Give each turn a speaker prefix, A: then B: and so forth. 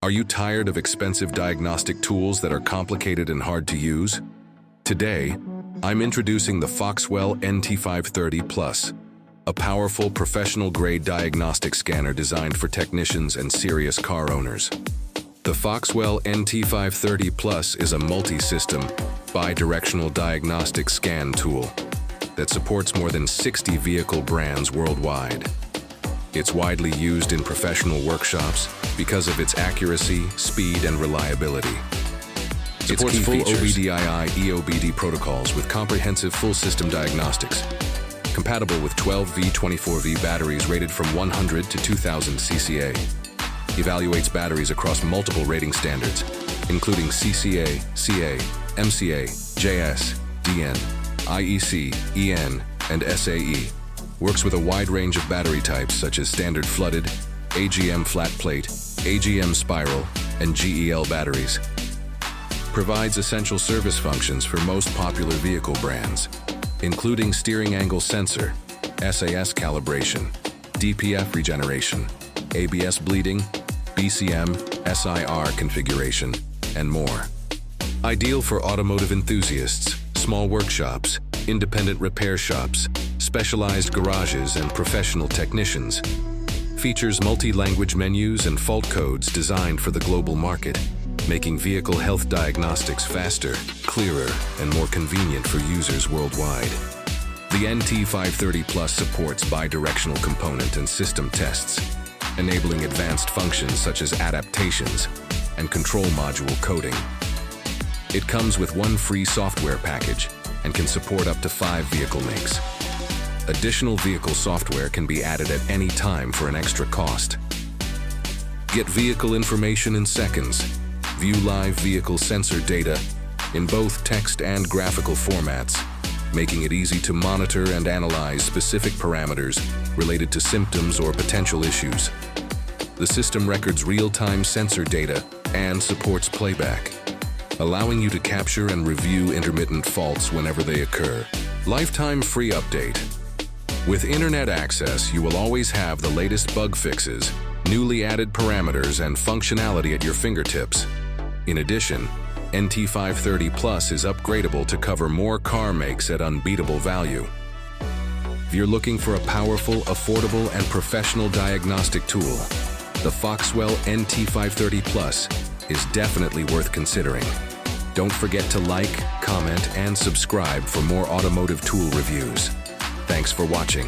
A: Are you tired of expensive diagnostic tools that are complicated and hard to use? Today, I'm introducing the Foxwell NT530 Plus, a powerful professional-grade diagnostic scanner designed for technicians and serious car owners. The Foxwell NT530 Plus is a multi-system, bi-directional diagnostic scan tool that supports more than 60 vehicle brands worldwide. It's widely used in professional workshops because of its accuracy, speed, and reliability. It supports full OBDII EOBD protocols with comprehensive full-system diagnostics, compatible with 12V24V batteries rated from 100 to 2000 CCA. Evaluates batteries across multiple rating standards, including CCA, CA, MCA, JS, DN, IEC, EN, and SAE. Works with a wide range of battery types such as standard flooded, AGM flat plate, AGM spiral, and GEL batteries. Provides essential service functions for most popular vehicle brands, including steering angle sensor, SAS calibration, DPF regeneration, ABS bleeding, BCM, SIR configuration, and more. Ideal for automotive enthusiasts, small workshops, independent repair shops, specialized garages, and professional technicians. Features multi-language menus and fault codes designed for the global market, making vehicle health diagnostics faster, clearer, and more convenient for users worldwide. The NT530 Plus supports bidirectional component and system tests, enabling advanced functions such as adaptations and control module coding. It comes with one free software package and can support up to 5 vehicle makes. Additional vehicle software can be added at any time for an extra cost. Get vehicle information in seconds. View live vehicle sensor data in both text and graphical formats, making it easy to monitor and analyze specific parameters related to symptoms or potential issues. The system records real-time sensor data and supports playback, allowing you to capture and review intermittent faults whenever they occur. Lifetime free update. With internet access, you will always have the latest bug fixes, newly added parameters, and functionality at your fingertips. In addition, NT530 Plus is upgradable to cover more car makes at unbeatable value. If you're looking for a powerful, affordable, and professional diagnostic tool, the Foxwell NT530 Plus is definitely worth considering. Don't forget to like, comment, and subscribe for more automotive tool reviews. Thanks for watching.